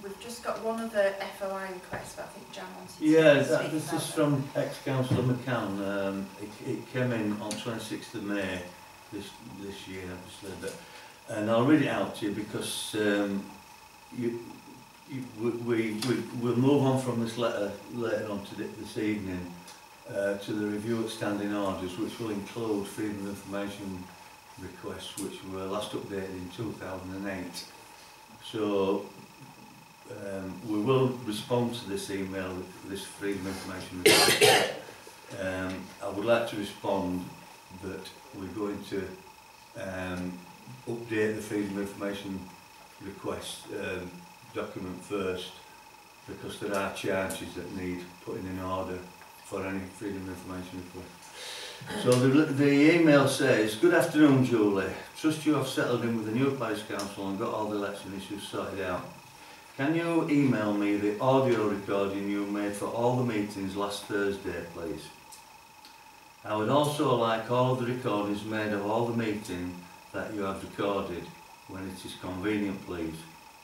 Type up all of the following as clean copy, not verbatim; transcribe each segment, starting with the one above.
We've just got one other FOI request, but I think Jan wanted to this is from ex-councillor McCann. It came in on 26th of May this year, obviously, and I'll read it out to you because we'll move on from this letter later on this evening to the review of standing orders, which will include freedom of information requests, which were last updated in 2008. So we will respond to this email, this freedom of information request. I would like to respond that we're going to update the freedom of information request document first, because there are charges that need putting in order for any freedom of information request. So the email says, "Good afternoon, Julie. Trust you have settled in with the new parish council and got all the election issues sorted out. Can you email me the audio recording you made for all the meetings last Thursday, please? I would also like all of the recordings made of all the meetings that you have recorded, when it is convenient, please.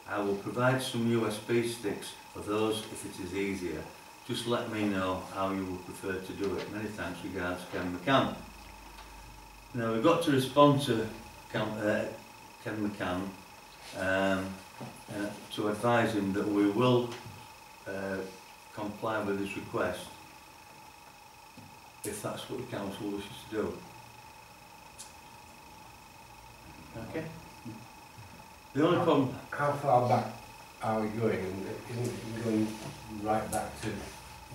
I will provide some USB sticks for those if it is easier. Just let me know how you would prefer to do it. Many thanks, regards, Ken McCann." Now we've got to respond to Ken McCann to advise him that we will comply with his request if that's what the council wishes to do. Okay. The only problem. How far back are we going? And isn't it going right back to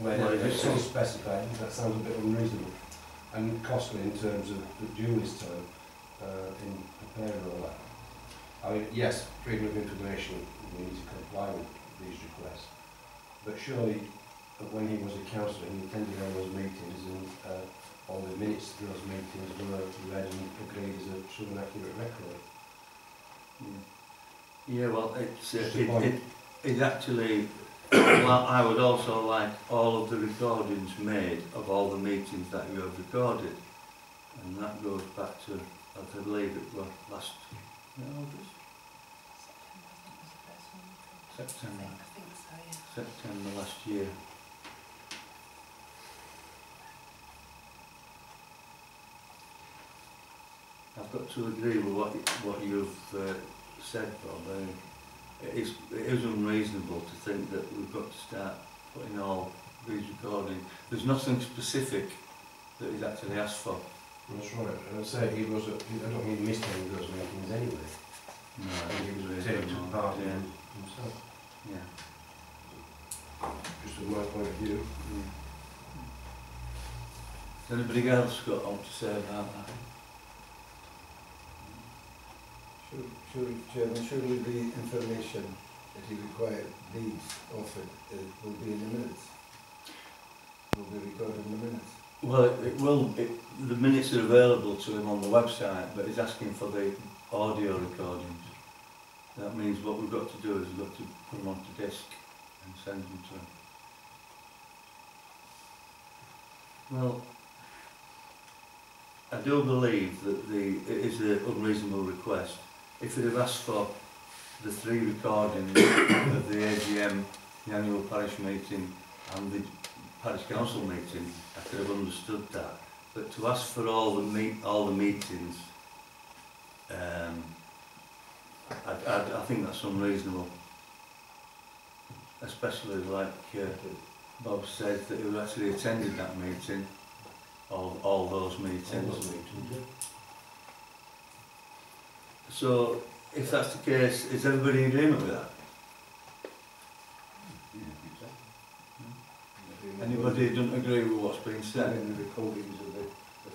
where it's so specified? That sounds a bit unreasonable and costly in terms of Julie's time in preparing all that. I mean, yes, freedom of information, we need to comply with these requests, but surely when he was a councillor and he attended all those meetings and all the minutes of those meetings were read and agreed as a true and accurate record. Yeah, well, it actually, well, I would also like all of the recordings made of all the meetings that you have recorded, and that goes back to, I believe it was last August? September. I think so, yeah. September last year. I've got to agree with what you've said, Bob. It is unreasonable to think that we've got to start putting all these recordings. There's nothing specific that he's actually asked for. That's right. And I say he was. I don't think he missed any of those meetings anyway. No, I think he was taking part in himself. Yeah. Just from my point of view. Has anybody else got on to say about that? Surely the information that he required needs offered will be in the minutes. Will be recorded in the minutes. Well, it will. The minutes are available to him on the website, but he's asking for the audio recordings. That means what we've got to do is we've got to put them onto disk and send them to him. Well, I do believe that it is an unreasonable request. If it had asked for the 3 recordings of the AGM, the annual parish meeting and the parish council meeting, I could have understood that. But to ask for all the meetings, I think that's unreasonable. Especially like Bob said, that he actually attended that meeting, all those meetings. So, if that's the case, is everybody in agreement with that? Anybody who doesn't agree with what's being said? In the recordings of the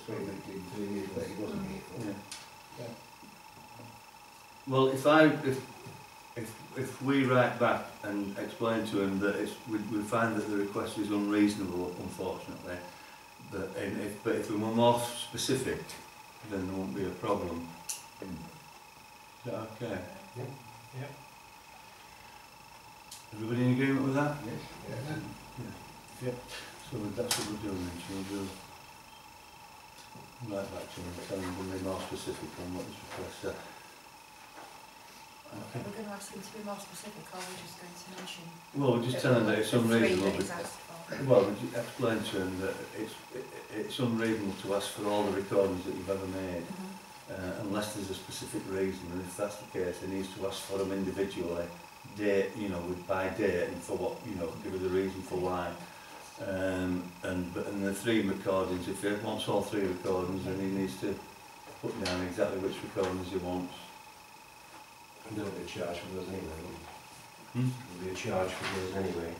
3 meetings that he wasn't here for. Yeah. Well, if we write back and explain to him that we find that the request is unreasonable, unfortunately, but if we were more specific, then there won't be a problem. Is that okay? Yeah. Yeah. Everybody in agreement with that? Yes. Yeah. Yeah. So that's what we're doing then. So we'll write back to him and tell him we'll be more specific on what his requests are. Are we going to ask him to be more specific, or are we just going to mention? Well, we're just telling that it's the three unreasonable. that he's asked for? Well, would you explain to him that it's unreasonable to ask for all the recordings that you've ever made, unless there's a specific reason, and if that's the case, he needs to ask for them individually, date, you know, by date, and for what, you know, give us a reason for why. And the 3 recordings, if he wants all 3 recordings, then he needs to put down exactly which recordings he wants. And there'll be a charge for those anyway, won't Hmm? there? There'll be a charge for those anyway.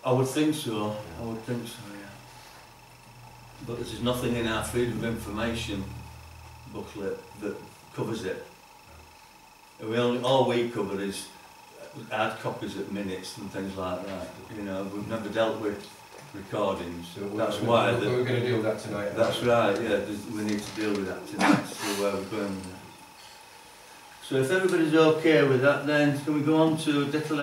I would think so, I would think so, yeah. But there's nothing in our Freedom of Information booklet that covers it. All we cover is hard copies of minutes and things like that. You know, we've never dealt with recordings. So That's why. We're going to deal with that tonight. That's right, yeah, we need to deal with that tonight, so where we're going with that. So if everybody's okay with that, then can we go on to declaration?